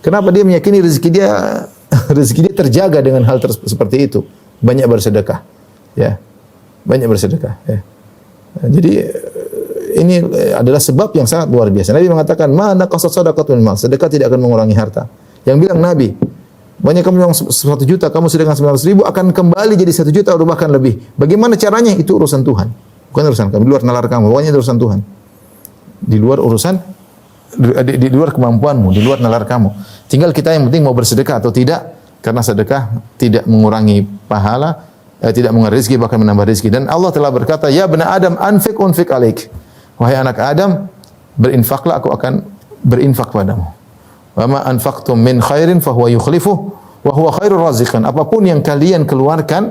Kenapa dia meyakini rezeki dia terjaga dengan hal seperti itu? Banyak bersedekah. Ya. Banyak bersedekah, ya. Jadi ini adalah sebab yang sangat luar biasa. Nabi mengatakan, "Ma naqasat shadaqatun min mal." Sedekah tidak akan mengurangi harta. Yang bilang Nabi, banyak kamu yang 1 juta, kamu sedekahkan 900 ribu, akan kembali jadi 1 juta atau bahkan lebih. Bagaimana caranya? Itu urusan Tuhan. Bukan urusan kami, di luar nalar kamu. Pokoknya itu urusan Tuhan. Di luar urusan, di luar kemampuanmu, di luar nalar kamu. Tinggal kita yang penting mau bersedekah atau tidak, karena sedekah tidak mengurangi pahala, tidak mengurangi rezeki, bahkan menambah rezeki. Dan Allah telah berkata, "Ya bani Adam, anfiq unfiq alaik." Wahai anak Adam, berinfaklah, aku akan berinfak padamu. Wa ma anfaqtum min khairin fahuwa yukhlifuh wa huwa khairur raziqin. Apapun yang kalian keluarkan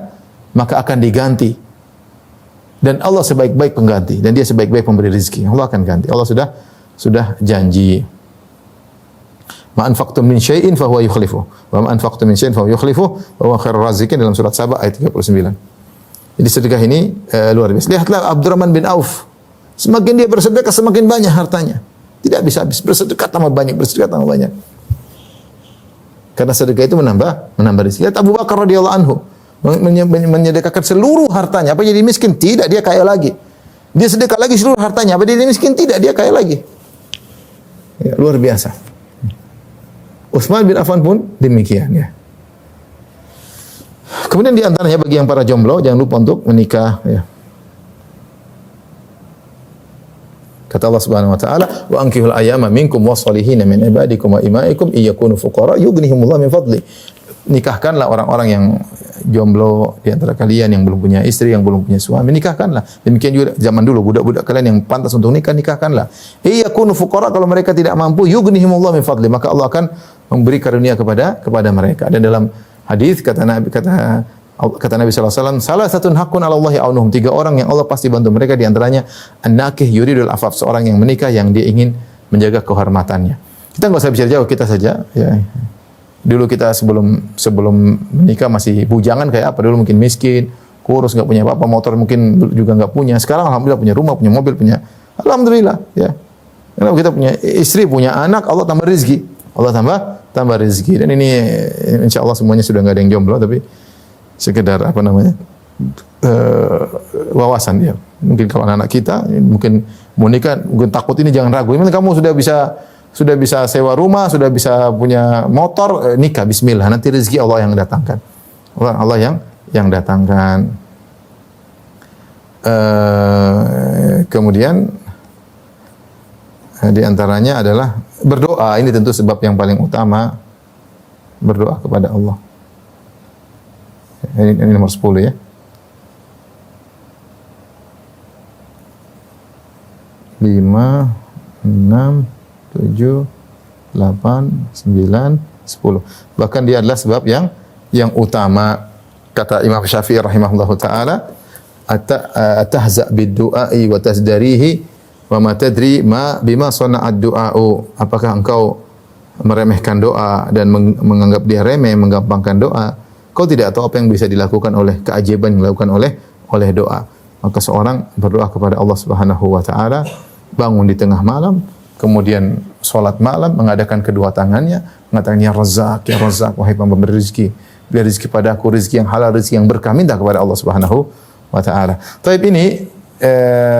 maka akan diganti. Dan Allah sebaik-baik pengganti dan dia sebaik-baik pemberi rezeki. Allah akan ganti. Allah sudah janji. Ma anfaqtum min syai'in fahuwa yukhlifuh wa ma anfaqtum min syai'in fahuwa yukhlifuh wa huwa khairur raziqin dalam surat Saba ayat 39. Jadi sedekah ini luar biasa. Lihatlah Abdurrahman bin Auf. Semakin dia bersedekah semakin banyak hartanya. Tidak bisa habis, bersedekah tambah banyak, bersedekah tambah banyak. Karena sedekah itu menambah rezeki. Lihat Abu Bakar radhiyallahu anhu menyedekahkan seluruh hartanya. Apa jadi miskin? Tidak, dia kaya lagi. Dia sedekah lagi seluruh hartanya. Apa jadi miskin? Tidak, dia kaya lagi. Ya, luar biasa. Utsman bin Affan pun demikian ya. Kemudian di antaranya bagi yang para jomblo jangan lupa untuk menikah ya. Kata Allah Subhanahu wa taala, "Wa ankihul ayyama minkum wassalihin min ibadikum wa imaikum iyakunu fuqara yughnihimullah min fadli." Nikahkanlah orang-orang yang jomblo di antara kalian yang belum punya istri, yang belum punya suami, nikahkanlah. Demikian juga zaman dulu budak-budak kalian yang pantas untuk nikah, nikahkanlah. Iyakunu fuqara, kalau mereka tidak mampu, yughnihimullah min fadli, maka Allah akan memberi karunia kepada mereka. Dan dalam hadis kata Nabi sallallahu alaihi wasallam, salah satu hakun 'ala Allahi aunuhum, 3 orang yang Allah pasti bantu mereka, di antaranya an-nakih yuridul afaf, seorang yang menikah yang dia ingin menjaga kehormatannya. Kita enggak usah bicara jauh, kita saja ya. Dulu kita sebelum menikah masih bujangan kayak apa? Dulu mungkin miskin, kurus, enggak punya apa-apa, motor mungkin juga enggak punya. Sekarang alhamdulillah punya rumah, punya mobil, punya alhamdulillah ya. Karena kita punya istri, punya anak, Allah tambah rezeki. Allah tambah rezeki. Dan ini insyaallah semuanya sudah enggak ada yang jomblo, tapi sekedar wawasan ya. Mungkin kalau anak kita mungkin mau nikah, mungkin takut ini, jangan ragu. Ini kamu sudah bisa sewa rumah, sudah bisa punya motor, nikah bismillah, nanti rezeki Allah yang datangkan. Allah yang datangkan. Kemudian di antaranya adalah berdoa. Ini tentu sebab yang paling utama, berdoa kepada Allah. Ini nomor 10 ya. 5, 6, 7, 8, 9, 10. Bahkan dia adalah sebab yang utama. Kata Imam Syafi'i rahimahullahu taala, "Atahza bid-du'ai wa tasdarihi wa ma tadri bima sana'ad du'a'u." Apakah engkau meremehkan doa dan menganggap dia remeh, menggampangkan doa? Kau tidak tahu apa yang bisa dilakukan oleh keajaiban yang dilakukan oleh doa. Maka seorang berdoa kepada Allah Subhanahu wa taala, bangun di tengah malam, kemudian salat malam, mengadakan kedua tangannya, mengatakan ya Razzaq, wahai pemberi rezeki, beri rezeki padaku, rezeki yang halal, rezeki yang berkah, minta kepada Allah Subhanahu wa taala. Taib ini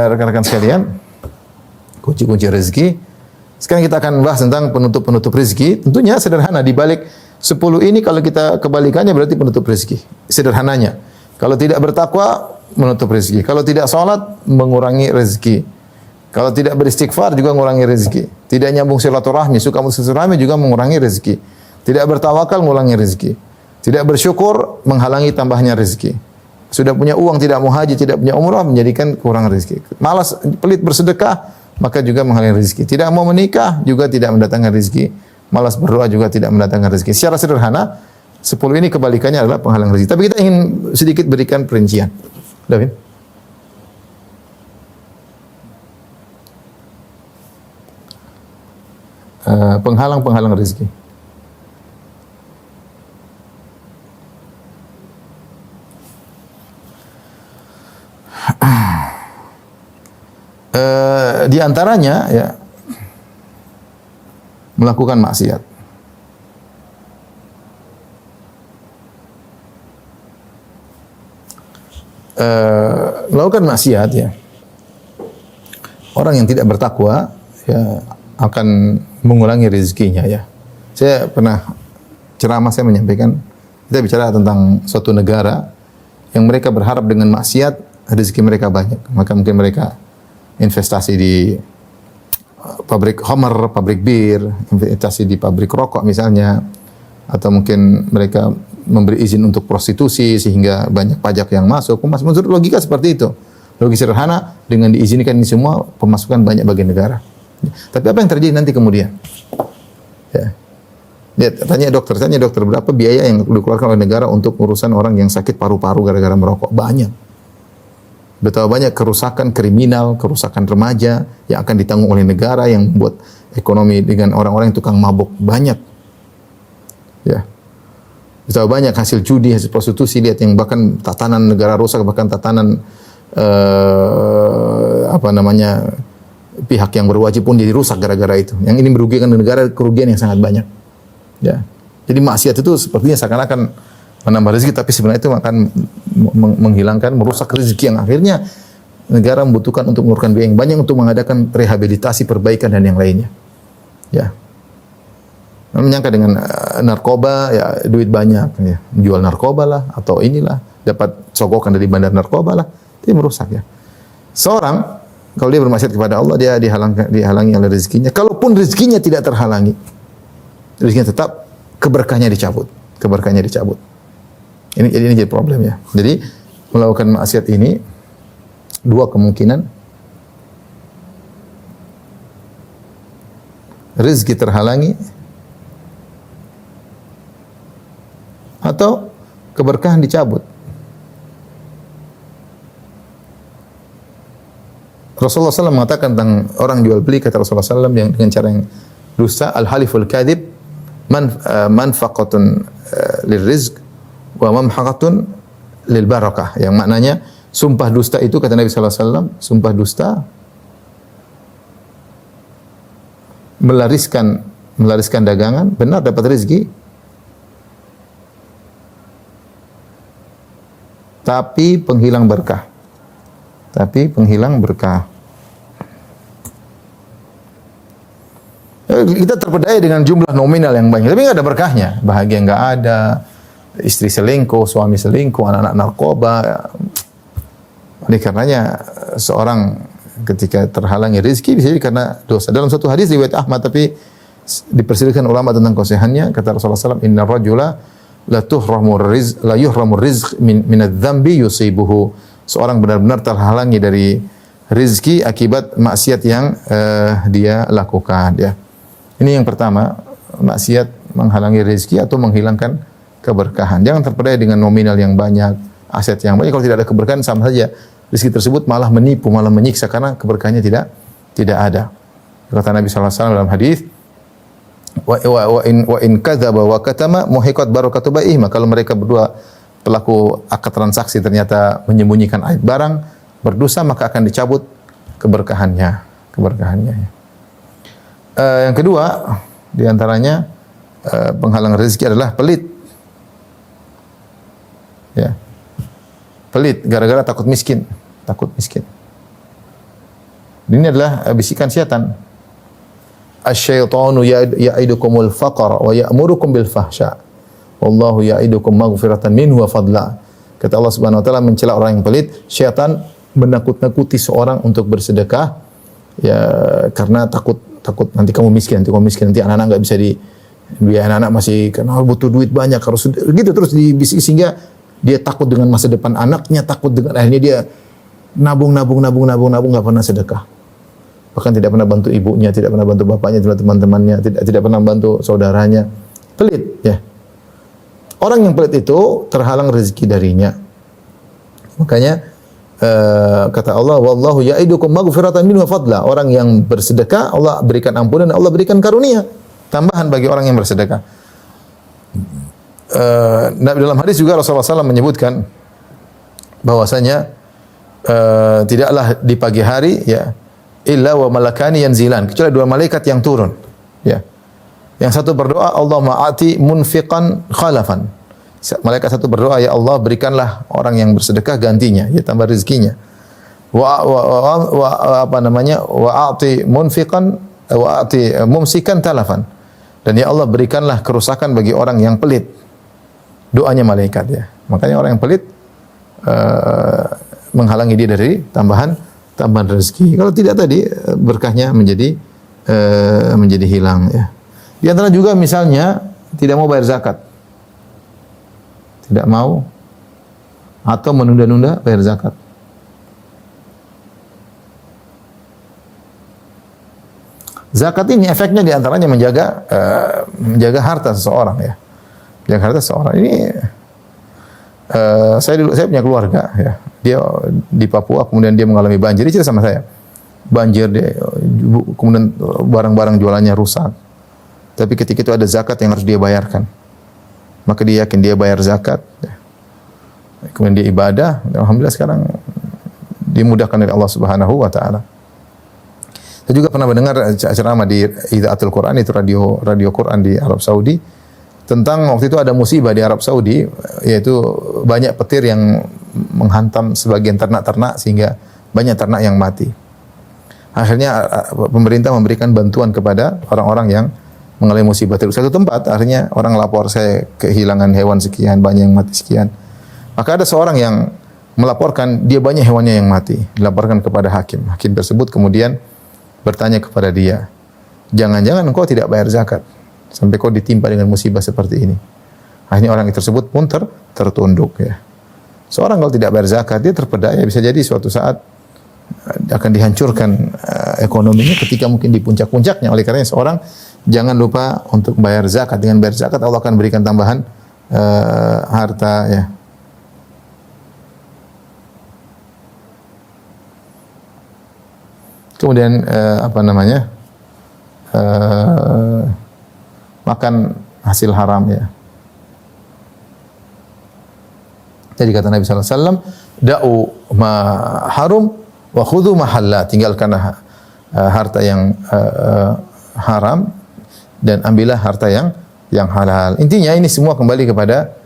rekan-rekan sekalian, kunci-kunci rezeki. Sekarang kita akan bahas tentang penutup-penutup rezeki. Tentunya sederhana, di balik 10 ini kalau kita kebalikannya berarti penutup rezeki. Sederhananya. Kalau tidak bertakwa, menutup rezeki. Kalau tidak salat, mengurangi rezeki. Kalau tidak beristighfar juga mengurangi rezeki. Tidak nyambung silaturahmi, suka silaturahmi juga mengurangi rezeki. Tidak bertawakal mengurangi rezeki. Tidak bersyukur menghalangi tambahnya rezeki. Sudah punya uang tidak mau haji, tidak punya umrah menjadikan kurang rezeki. Malas pelit bersedekah maka juga menghalangi rezeki. Tidak mau menikah juga tidak mendatangkan rezeki. Malas berdoa juga tidak mendatangkan rezeki. Secara sederhana 10 ini kebalikannya adalah penghalang rezeki. Tapi kita ingin sedikit berikan perincian. David? Penghalang-penghalang rezeki. Di antaranya ya melakukan maksiat. Melakukan maksiat ya. Orang yang tidak bertakwa ya akan mengurangi rezekinya ya. Saya pernah ceramah, saya menyampaikan, kita bicara tentang suatu negara yang mereka berharap dengan maksiat rezeki mereka banyak. Maka mungkin mereka investasi di pabrik khamar, pabrik bir, investasi di pabrik rokok misalnya, atau mungkin mereka memberi izin untuk prostitusi sehingga banyak pajak yang masuk. Menurut logika seperti itu. Logika sederhana, dengan diizinkan ini semua pemasukan banyak bagi negara. Tapi apa yang terjadi nanti kemudian? Ya. Lihat, tanya dokter berapa biaya yang dikeluarkan oleh negara untuk urusan orang yang sakit paru-paru gara-gara merokok? Banyak. Betapa banyak kerusakan kriminal, kerusakan remaja yang akan ditanggung oleh negara yang membuat ekonomi dengan orang-orang yang tukang mabuk banyak. Ya. Betapa banyak hasil judi, hasil prostitusi, lihat yang bahkan tatanan negara rusak, bahkan tatanan pihak yang berwajib pun jadi rusak gara-gara itu. Yang ini merugikan negara kerugian yang sangat banyak. Ya. Jadi maksiat itu sepertinya seakan-akan menambah rezeki, tapi sebenarnya itu akan menghilangkan, merusak rezeki yang akhirnya negara membutuhkan untuk mengeluarkan biaya yang banyak untuk mengadakan rehabilitasi, perbaikan dan yang lainnya. Ya. Menyangka dengan narkoba ya duit banyak ya. Menjual narkoba lah atau inilah, dapat sogokan dari bandar narkoba lah, itu merusak ya. Seorang kalau dia bermaksiat kepada Allah, dia dihalangi oleh rezekinya. Kalaupun rezekinya tidak terhalangi, rezekinya tetap, keberkahnya dicabut. Keberkahnya dicabut. Ini jadi problem ya. Jadi melakukan maksiat ini dua kemungkinan. Rezeki terhalangi atau keberkahan dicabut. Rasulullah SAW mengatakan tentang orang jual beli, kata Rasulullah SAW yang dengan cara yang dusta, al-haliful kadhib manfaqatun lirrizq wa mamhaqatun lil barakah. Yang maknanya sumpah dusta itu, kata Nabi SAW, sumpah dusta melariskan dagangan, benar dapat rezeki, tapi penghilang berkah. Tapi penghilang berkah. Kita terpedaya dengan jumlah nominal yang banyak, tapi nggak ada berkahnya. Bahagia nggak ada, istri selingkuh, suami selingkuh, anak-anak narkoba. Oleh karenanya seorang ketika terhalangi rezeki bisa jadi karena dosa. Dalam satu hadis riwayat Ahmad, tapi diperselisihkan ulama tentang kesahihannya, kata Rasulullah SAW, Inna rajula la yuhramu rizq min adz-dzambi yusibuhu. Seorang benar-benar terhalangi dari rezeki akibat maksiat yang dia lakukan ya. Ini yang pertama, maksiat menghalangi rezeki atau menghilangkan keberkahan. Jangan terpedaya dengan nominal yang banyak, aset yang banyak. Kalau tidak ada keberkahan sama saja rezeki tersebut malah menipu, malah menyiksa karena keberkahannya tidak ada. Kata Nabi sallallahu alaihi wasallam dalam hadis, wa in kadzaba wa katama muhiqat barakatu bai'ih. Kalau mereka berdua pelaku akad transaksi ternyata menyembunyikan aib barang, berdosa, maka akan dicabut keberkahannya. Yang kedua, diantaranya penghalang rezeki adalah pelit. Ya. Pelit gara-gara takut miskin. Ini adalah bisikan syaitan. Asy-syaitanu ya'idukumul faqra wa ya'murukum bil fahsya. Wallahu ya'idukum maghfiratan minhu wa fadla. Kata Allah Subhanahu wa taala mencela orang yang pelit, syaitan menakut-nakuti seorang untuk bersedekah, Ya karena takut nanti kamu miskin, nanti anak-anak nggak bisa biaya anak-anak masih karena butuh duit banyak harus gitu terus dibisik sehingga dia takut dengan masa depan anaknya, takut dengan akhirnya dia nabung nggak pernah sedekah. Bahkan tidak pernah bantu ibunya, tidak pernah bantu bapaknya, tidak teman-temannya, tidak pernah bantu saudaranya. Pelit ya. Orang yang pelit itu terhalang rezeki darinya. Makanya kata Allah, wallahu ya'idukum maghfiratan minhu wa fadla. Orang yang bersedekah Allah berikan ampunan, Allah berikan karunia, tambahan bagi orang yang bersedekah. Dalam hadis juga Rasulullah SAW menyebutkan bahwasanya tidaklah di pagi hari ya illa wa malakani yanzilan, kecuali dua malaikat yang turun ya. Yang satu berdoa, Allahumma ati munfiqan khalafan. Malaikat satu berdoa, ya Allah berikanlah orang yang bersedekah gantinya, ya tambah rezekinya. Wa ati munfiqan wa ati mumsikan talafan. Dan ya Allah berikanlah kerusakan bagi orang yang pelit. Doanya malaikat ya. Makanya orang yang pelit menghalangi dia dari tambahan rezeki. Kalau tidak tadi berkahnya menjadi hilang ya. Di antara juga misalnya tidak mau bayar zakat. Tidak mau atau menunda-nunda bayar zakat. Zakat ini efeknya di antaranya menjaga harta seseorang ya. Menjaga harta seseorang. Ini saya punya keluarga ya. Dia di Papua kemudian dia mengalami banjir. Dia cerita sama saya. Banjir dia kemudian barang-barang jualannya rusak. Tapi ketika itu ada zakat yang harus dia bayarkan. Maka dia yakin dia bayar zakat. Ya. Kemudian dia ibadah. Alhamdulillah sekarang dimudahkan oleh Allah Subhanahu wa taala. Saya juga pernah mendengar ceramah di Idaatul Quran, itu radio Quran di Arab Saudi, tentang waktu itu ada musibah di Arab Saudi, yaitu banyak petir yang menghantam sebagian ternak-ternak sehingga banyak ternak yang mati. Akhirnya pemerintah memberikan bantuan kepada orang-orang yang mengalami musibah di satu tempat. Akhirnya orang lapor, saya kehilangan hewan sekian, banyak yang mati sekian. Maka ada seorang yang melaporkan dia banyak hewannya yang mati, dilaporkan kepada hakim. Hakim tersebut kemudian bertanya kepada dia, jangan-jangan engkau tidak bayar zakat sampai kau ditimpa dengan musibah seperti ini. Akhirnya orang tersebut pun tertunduk ya. Seorang kalau tidak bayar zakat dia terpedaya, bisa jadi suatu saat akan dihancurkan ekonominya ketika mungkin di puncak-puncaknya. Oleh karenanya seorang jangan lupa untuk bayar zakat. Dengan bayar zakat Allah akan berikan tambahan harta ya. Kemudian makan hasil haram ya. Jadi kata Nabi sallallahu alaihi wasallam, da'u ma harum wa khudhu ma halal. Tinggalkanlah harta yang haram dan ambillah harta yang halal. Intinya ini semua kembali kepada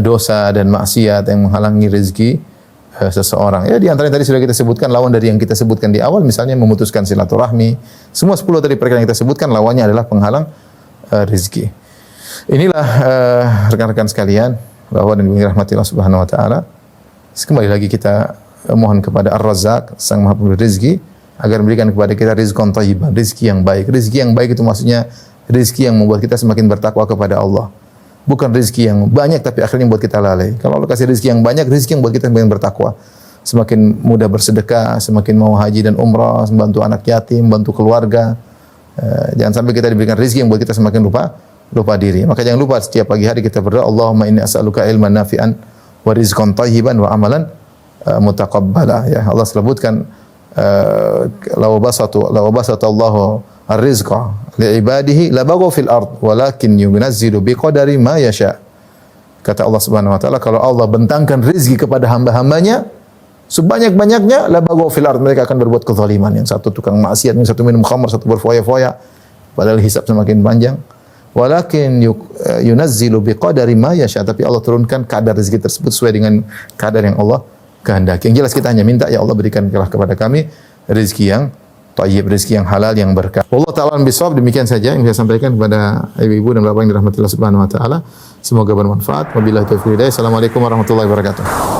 dosa dan maksiat yang menghalangi rezeki seseorang. Ya di antara yang tadi sudah kita sebutkan, lawan dari yang kita sebutkan di awal, misalnya memutuskan silaturahmi. Semua 10 dari perkara yang kita sebutkan lawannya adalah penghalang rezeki. Inilah rekan-rekan sekalian, bahwa dan dirahmati Allah Subhanahu wa taala. Kembali lagi kita mohon kepada Ar-Razzaq, Sang Maha Pemberi rezeki, agar memberikan kepada kita rizqan thayyiban, rezeki yang baik. Rezeki yang baik itu maksudnya rezeki yang membuat kita semakin bertakwa kepada Allah. Bukan rezeki yang banyak tapi akhirnya membuat kita lalai. Kalau Allah kasih rezeki yang banyak, rezeki yang membuat kita semakin bertakwa. Semakin mudah bersedekah, semakin mau haji dan umrah, membantu anak yatim, membantu keluarga. Jangan sampai kita diberikan rezeki yang membuat kita semakin lupa diri. Maka jangan lupa setiap pagi hari kita berdoa, Allahumma inni as'aluka ilman nafi'an wa rizqan thayyiban wa amalan mutaqabbala. Ya, Allah sebutkan law basata Allahu ar-rizqa li'ibadihi labaghaw fil ard walakin yunazzilu biqadari ma yasha. Kata Allah Subhanahu wa taala, kalau Allah bentangkan rezeki kepada hamba-hambanya sebanyak-banyaknya, labaghaw fil ard, mereka akan berbuat kezaliman. Yang satu tukang maksiat, yang satu minum khamr, satu berfoya-foya, padahal hisab semakin panjang. Walakin yunazzilu biqadari ma yasha, tapi Allah turunkan kadar rezeki tersebut sesuai dengan kadar yang Allah kehendaki. Yang jelas kita hanya minta, ya Allah berikanlah kepada kami rezeki yang thayyib, rezeki yang halal, yang berkah. Allah ta'ala bisawab. Demikian saja yang saya sampaikan kepada ibu-ibu dan bapak yang dirahmati Allah Subhanahu wa taala. Semoga bermanfaat. Wabillahi taufiq hidayah. Assalamualaikum warahmatullahi wabarakatuh.